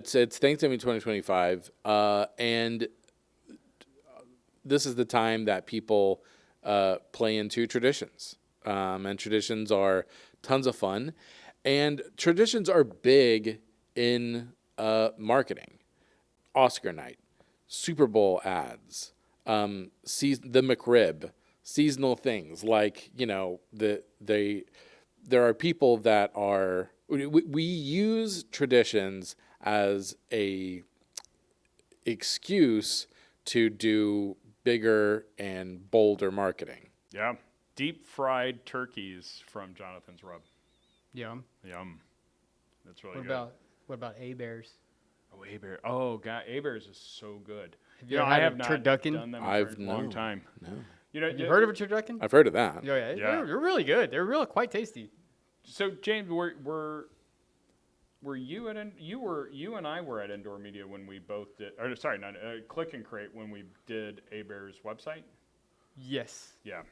It's Thanksgiving 2025, and this is the time that people play into traditions. And traditions are tons of fun. And traditions are big in marketing. Oscar night, Super Bowl ads, the McRib, seasonal things like, there are people that are, we use traditions as a excuse to do bigger and bolder marketing. Yeah. Deep fried turkeys from Jonathan's Rub. Yum. Yum. That's really What good. what about A-Bears? Oh, A-Bear. Oh, God. A-Bears is so good. Have you ever had I have a not turducken? done them I've for a long time. No. Have you heard of a turducken? I've heard of that. Yeah. They're really good. They're really quite tasty. So, James, were you at you and I were at Indoor Media when we both did, or sorry, not Click and Crate when we did A-Bear's website? Yes. Yeah.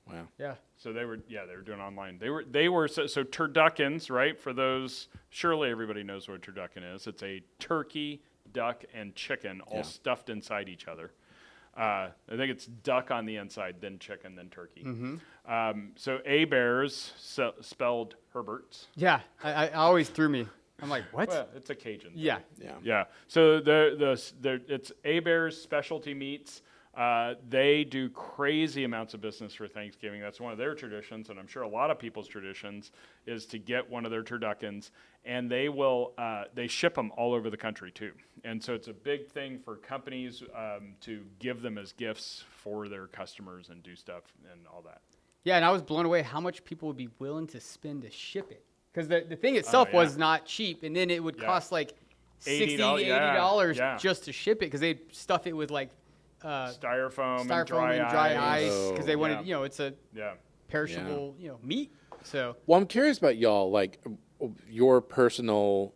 Wow. Yeah. So they were doing online. They were so turduckens, right? For those, surely everybody knows what a turducken is. It's a turkey, duck, and chicken all stuffed inside each other. I think it's duck on the inside, then chicken, then turkey. Mm-hmm. So A-Bears spelled Herbert's. Yeah. I always threw me. I'm like, what? Well, it's a Cajun thing. Yeah. Yeah. So it's A-Bear's Specialty Meats. They do crazy amounts of business for Thanksgiving. That's one of their traditions, and I'm sure a lot of people's traditions is to get one of their turduckens, and they ship them all over the country too. And so it's a big thing for companies to give them as gifts for their customers and do stuff and all that. Yeah, and I was blown away how much people would be willing to spend to ship it. Because the thing itself was not cheap, and then it would cost like $60 to $80 just to ship it because they'd stuff it with like styrofoam and dry ice because they wanted, it's a perishable, meat. So, well, I'm curious about y'all, like your personal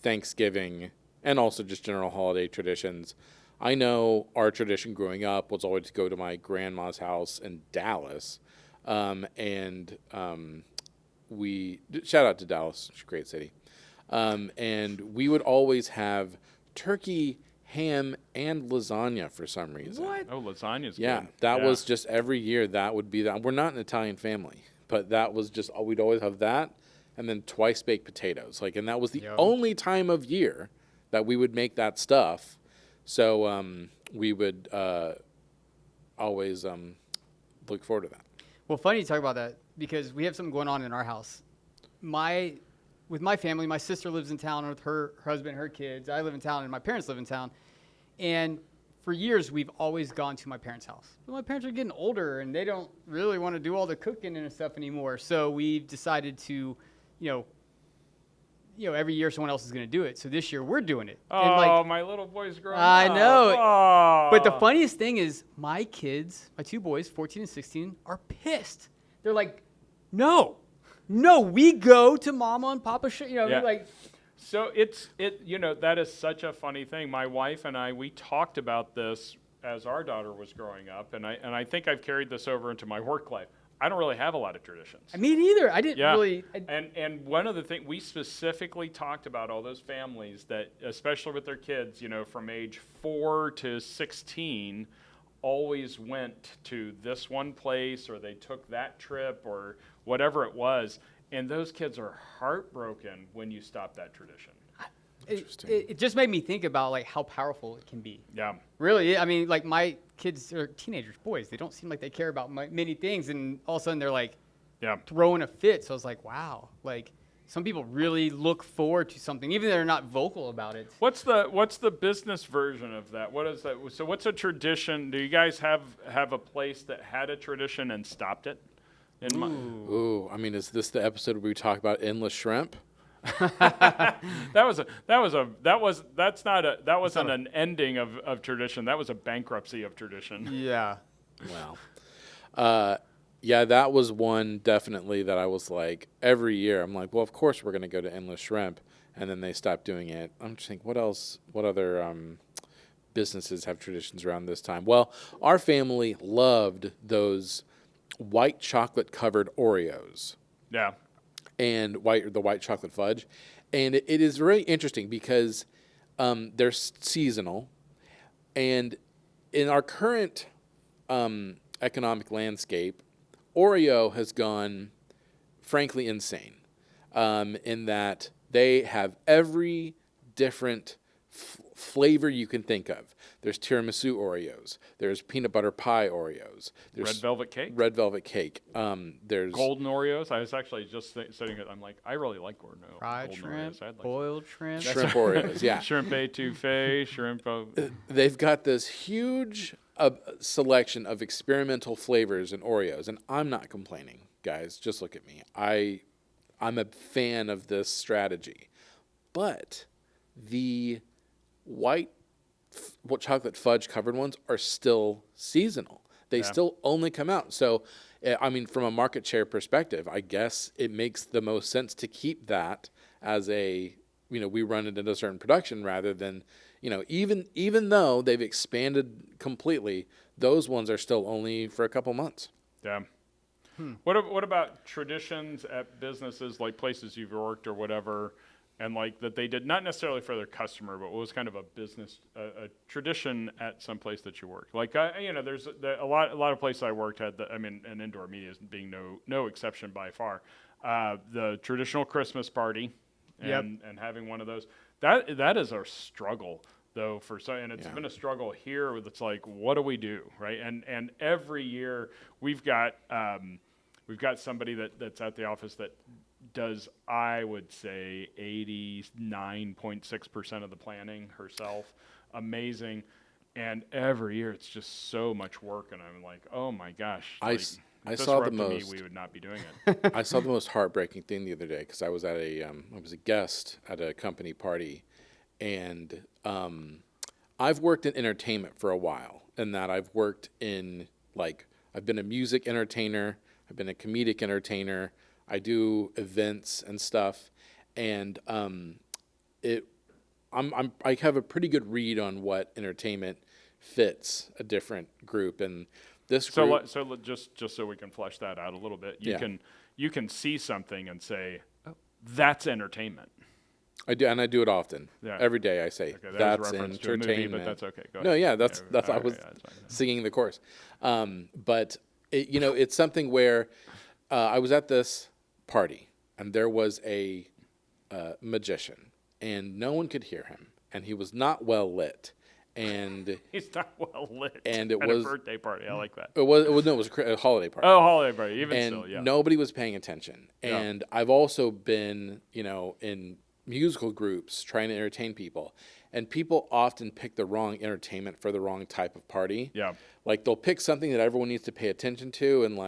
Thanksgiving and also just general holiday traditions. I know our tradition growing up was always to go to my grandma's house in Dallas, and we shout out to Dallas, it's a great city, and we would always have turkey, ham, and lasagna for some reason. What? Oh, lasagna's Yeah, good. that was just every year. That would be that. We're not an Italian family, but that was just we'd always have that, and then twice baked potatoes. And that was the only time of year that we would make that stuff. So we would always look forward to that. Well, funny you talk about that because we have something going on in our house. With my family, my sister lives in town with her husband, her kids. I live in town, and my parents live in town. And for years, we've always gone to my parents' house. But my parents are getting older, and they don't really want to do all the cooking and stuff anymore. So we've decided to, every year someone else is going to do it. So this year we're doing it. Oh, my little boy's growing up. I know. Oh. But the funniest thing is my kids, my two boys, 14 and 16, are pissed. They're like, no, we go to Mama and Papa. Like. So that is such a funny thing. My wife and I, we talked about this as our daughter was growing up, and I think I've carried this over into my work life. I don't really have a lot of traditions. Me neither. I didn't really. And one of the things we specifically talked about, all those families that, especially with their kids, from age 4 to 16, always went to this one place, or they took that trip, or whatever it was. And those kids are heartbroken when you stop that tradition. It just made me think about like how powerful it can be. Yeah. Really, I mean, like my kids are teenagers, boys. They don't seem like they care about many things, and all of a sudden they're like, throwing a fit. So I was like, wow, like some people really look forward to something, even if they're not vocal about it. What's the business version of that? What is that? So what's a tradition? Do you guys have a place that had a tradition and stopped it? Ooh, I mean, is this the episode where we talk about endless shrimp? That wasn't an ending of tradition. That was a bankruptcy of tradition. Yeah. Wow. Yeah, that was one definitely that I was like, every year I'm like, well, of course we're going to go to endless shrimp, and then they stopped doing it. I'm just thinking, what other businesses have traditions around this time? Well, our family loved those white chocolate covered Oreos. Yeah. And the white chocolate fudge. And it is very interesting because they're seasonal. And in our current economic landscape, Oreo has gone, frankly, insane in that they have every different flavor you can think of. There's tiramisu Oreos. There's peanut butter pie Oreos. There's Red velvet cake. Red velvet cake. There's Golden Oreos. I was actually just sitting it. I'm like, I really like golden Fried golden shrimp, Oreos. I'd like boiled shrimp. shrimp Oreos. Yeah, shrimp etouffee, shrimp. they've got this huge selection of experimental flavors in Oreos, and I'm not complaining, guys. Just look at me. I'm a fan of this strategy, but the white chocolate fudge covered ones are still seasonal. They still only come out. So, I mean, from a market share perspective, I guess it makes the most sense to keep that as a, we run it into a certain production rather than, even though they've expanded completely, those ones are still only for a couple months. Yeah. What about traditions at businesses, like places you've worked or whatever, and like that they did not necessarily for their customer, but was kind of a business a tradition at some place that you worked? Like there's a lot of places I worked had and indoor media is being no exception by far. The traditional Christmas party, and having one of those that is a struggle though and it's been a struggle here. It's like, what do we do, right? And every year we've got somebody that's at the office that does, I would say, 89.6% of the planning herself. Amazing. And every year it's just so much work, and I'm like, oh my gosh. I if this saw were the up to me, most. we would not be doing it. I saw the most heartbreaking thing the other day because I was at I was a guest at a company party, and I've worked in entertainment for a while. In that I've worked in I've been a music entertainer, I've been a comedic entertainer, I do events and stuff, and I have a pretty good read on what entertainment fits a different group, and this group. Just so we can flesh that out a little bit, Yeah. you can see something and say, that's entertainment. I do, and I do it often. Yeah. Every day I say Okay, that that's was a reference to a entertainment. movie, but that's okay. Go No, ahead. yeah, that's I was that's fine. singing the chorus. But it's something where I was at this party, and there was a magician, and no one could hear him, and he was not well lit, and He's not well lit. And it at was- a birthday party. I like that. it was a holiday party. Oh, holiday party. Even And still, yeah. nobody was paying attention. Yeah. And I've also been, in musical groups trying to entertain people, and people often pick the wrong entertainment for the wrong type of party. Yeah. Like they'll pick something that everyone needs to pay attention to, and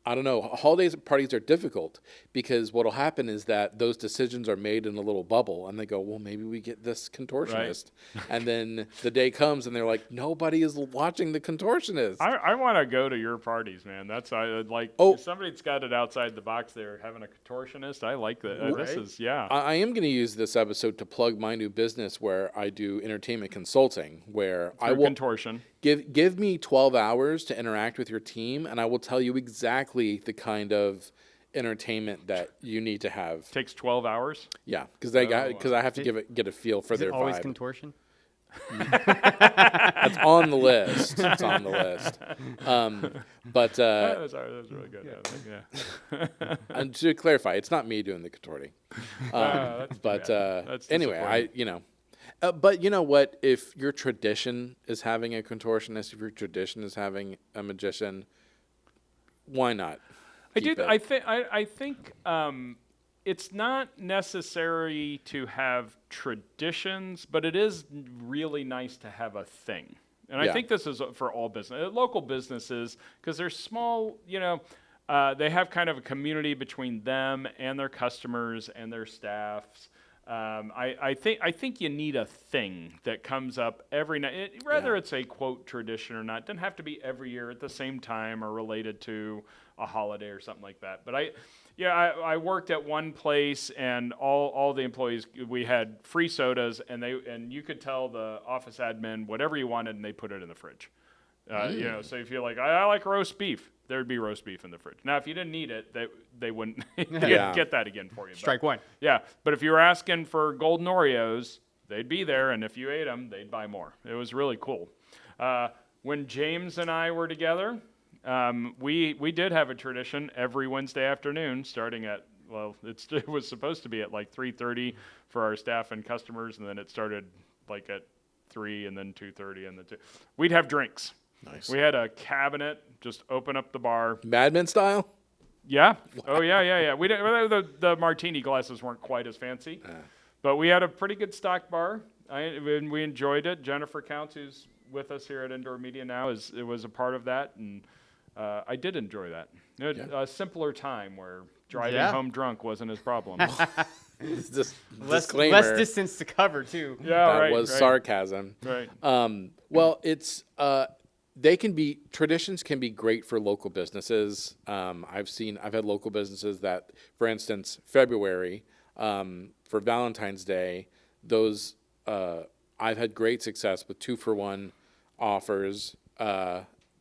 I don't know, holidays parties are difficult because what'll happen is that those decisions are made in a little bubble, and they go, well, maybe we get this contortionist. And then the day comes and they're like, nobody is watching the contortionist. I want to go to your parties, man. That's like somebody's got it outside the box there having a contortionist. I like that. This is I am going to use this episode to plug my new business where I do entertainment consulting, where I will contortion. Give me 12 hours to interact with your team, and I will tell you exactly the kind of entertainment that you need to have. Takes 12 hours. Yeah, because I have to get a feel for Is their it always vibe. contortion? It's on the list. It's on the list. But That was really good. Yeah. and to clarify, it's not me doing the contorting. That's But That's anyway, but you know what? If your tradition is having a contortionist, if your tradition is having a magician, why not? I think it's not necessary to have traditions, but it is really nice to have a thing. And I think this is for all business, local businesses, because they're small. They have kind of a community between them and their customers and their staffs. I think you need a thing that comes up every night, whether it's a quote tradition or not. It doesn't have to be every year at the same time or related to a holiday or something like that. But I worked at one place, and all the employees, we had free sodas, and you could tell the office admin whatever you wanted, and they put it in the fridge. So if you're like, I like roast beef, there'd be roast beef in the fridge. Now, if you didn't need it, they wouldn't Yeah. get that again for you. Strike one. Yeah, but if you were asking for golden Oreos, they'd be there, and if you ate them, they'd buy more. It was really cool. When James and I were together, we did have a tradition every Wednesday afternoon, starting at it was supposed to be at like 3:30 for our staff and customers, and then it started like at 3 and then 2:30 and then 2. We'd have drinks. Nice. We had a cabinet, just open up the bar. Mad Men style? Yeah. Oh yeah. We didn't. The martini glasses weren't quite as fancy, but we had a pretty good stock bar. We enjoyed it. Jennifer Counts, who's with us here at Indoor Media now, was a part of that, and I did enjoy that. A simpler time where driving home drunk wasn't his problem. Just Less disclaimer. distance to cover too. Yeah, That was sarcasm. Right. Well, it's traditions can be great for local businesses. I've had local businesses that, for instance, February for Valentine's Day, those I've had great success with 2-for-1 offers,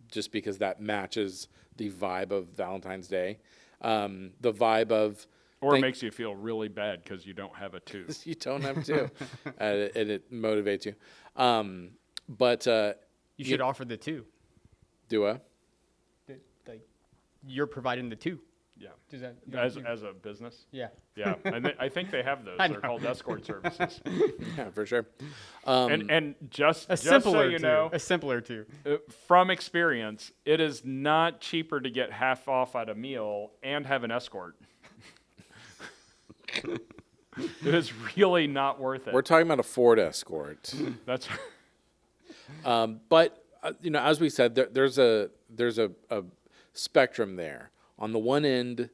just because that matches the vibe of Valentine's Day, the vibe of. Or it makes you feel really bad because you don't have a 2. You don't have to, and it motivates you. But You should offer the 2. do a Like, you're providing the 2. Yeah. Does that As a business? Yeah. Yeah. I think they have those. I They're know. called escort services. yeah, for sure. And just so simpler you 2. know, A simpler 2. from experience, it is not cheaper to get half off at a meal and have an escort. It is really not worth it. We're talking about a Ford Escort. That's But as we said, there's a spectrum there. On the one end,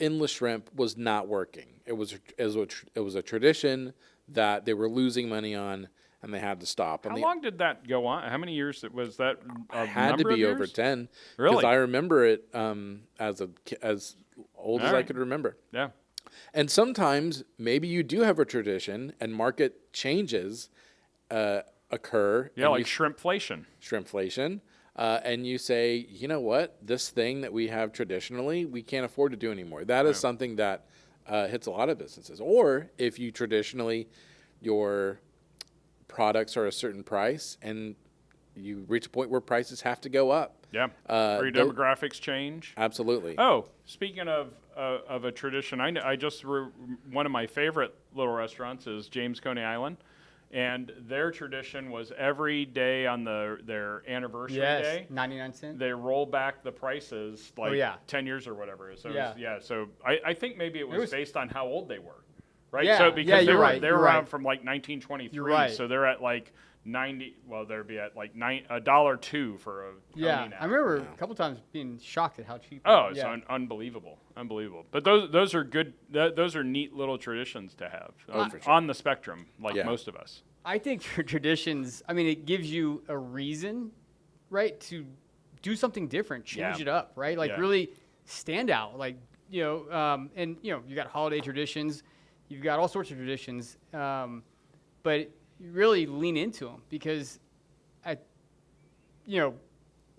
endless shrimp was not working. It was a tradition that they were losing money on, and they had to stop. how long did that go on? How many years was that? Had to be over 10. Really? Because I remember it as old as I right. could remember. Yeah. And sometimes maybe you do have a tradition, and market changes occur. Yeah, and like shrimpflation. shrimpflation, and you say, you know what, this thing that we have traditionally, we can't afford to do anymore. That is something that hits a lot of businesses. Or if you traditionally, your products are a certain price, and you reach a point where prices have to go up. Yeah. Or your demographics change. Absolutely. Oh, speaking of a tradition, one of my favorite little restaurants is James Coney Island, and their tradition was every day on their anniversary day, 99 cents. they roll back the prices 10 years or whatever. So so I think maybe it was based on how old they were, right? Yeah, So because you're they right, were you're around right. from like 1923, You're right. so they're at like 90. Well, they'd be at like $1.02 for a Coney now. I remember a couple times being shocked at how cheap. Oh, it's unbelievable. But those are good. Those are neat little traditions to have for sure. on the spectrum, like Yeah. most of us. I think for traditions, I mean, it gives you a reason, right, to do something different, change it up, right? Like really stand out. Like, and you got holiday traditions, you've got all sorts of traditions, but you really lean into them because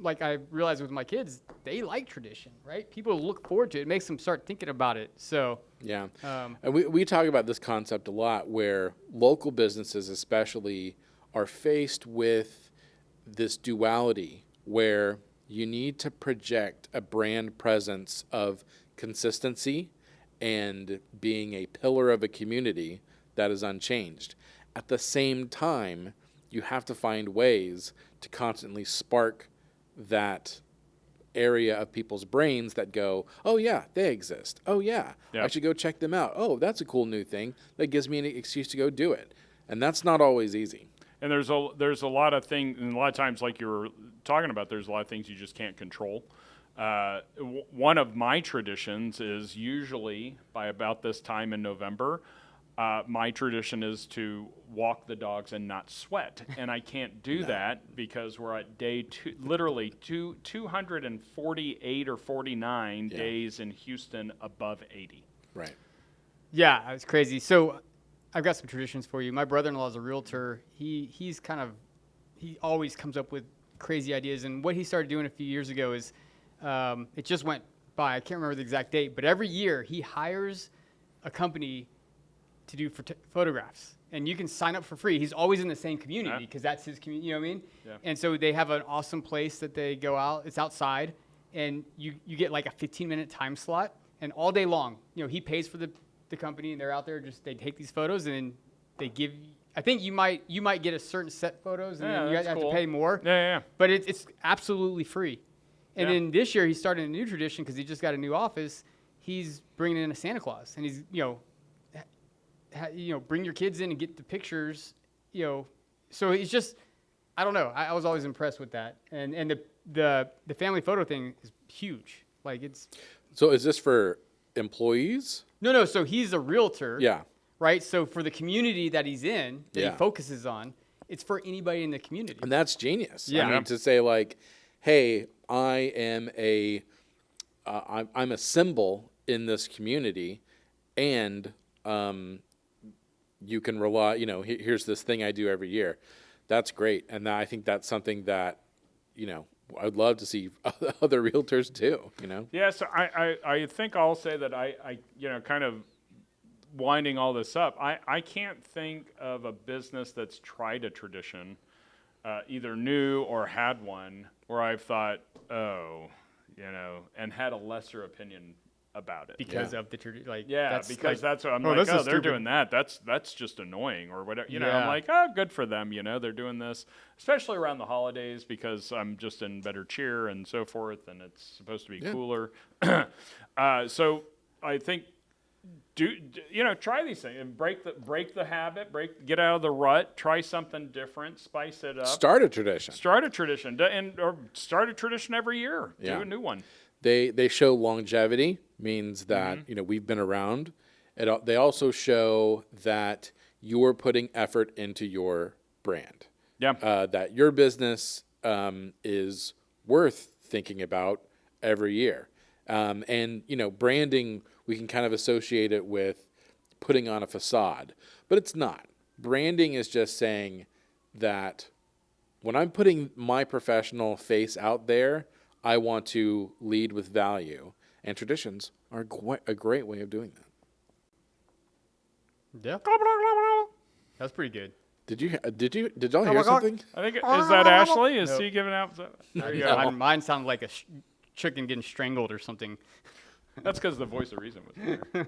like I realized with my kids, they like tradition, right? People look forward to it. It makes them start thinking about it. So yeah, and we talk about this concept a lot, where local businesses especially are faced with this duality where you need to project a brand presence of consistency and being a pillar of a community that is unchanged. At the same time, you have to find ways to constantly spark that area of people's brains that go, oh yeah, they exist. Oh yeah, I should go check them out. Oh, that's a cool new thing. That gives me an excuse to go do it. And that's not always easy. And there's a lot of things, and a lot of times, like you were talking about, there's a lot of things you just can't control. One of my traditions is usually by about this time in November, my tradition is to walk the dogs and not sweat. And I can't do that because we're at day 248 or 49 days in Houston above 80. Right. yeah, it's crazy. So I've got some traditions for you. My brother-in-law is a realtor. He always comes up with crazy ideas. And what he started doing a few years ago is It just went by. I can't remember the exact date, but every year he hires a company to do photographs, and you can sign up for free. He's always in the same community because that's his community. You know what I mean? Yeah. And so they have an awesome place that they go out. It's outside, and you get like a 15-minute time slot, and all day long, he pays for the company, and they're out there they take these photos, and then they give. I think you might get a certain set photos, and then you guys have to pay more. Yeah. But it's absolutely free. And Yeah. then this year he started a new tradition because he just got a new office. He's bringing in a Santa Claus, and he's bring your kids in and get the pictures. So he's just, I don't know. I was always impressed with that, and the family photo thing is huge. Like it's. So is this for employees? No. So he's a realtor. Yeah. Right. So for the community that he's in, that Yeah. he focuses on, it's for anybody in the community. And that's genius. Yeah. I mean, to say like, hey, I am I'm a symbol in this community, and you can rely. Here's this thing I do every year. That's great, and I think that's something that, I'd love to see other realtors do. Yeah, so I think I'll say that I kind of winding all this up, I can't think of a business that's tried a tradition, either new or had one, where I've thought, and had a lesser opinion about it. Because of the tradition. Because that's what I'm this like, is they're stupid. doing that. That's just annoying or whatever. I'm Yeah. like, good for them. They're doing this, especially around the holidays because I'm just in better cheer and so forth, and it's supposed to be cooler. So I think try these things and break the habit, get out of the rut, try something different, spice it up. Start a tradition. Start a tradition, or start a tradition every year. Yeah. Do a new one. They show longevity, means that we've been around. They also show that you're putting effort into your brand. Yeah. That your business is worth thinking about every year. And branding, we can kind of associate it with putting on a facade, but it's not. Branding is just saying that when I'm putting my professional face out there, I want to lead with value, and traditions are a great way of doing that. Yeah. That's pretty good. Did y'all hear something? I think is that Ashley? Is Nope. he giving out? There you Yeah, go. mine sounded like a chicken getting strangled or something. That's because the voice of reason was there.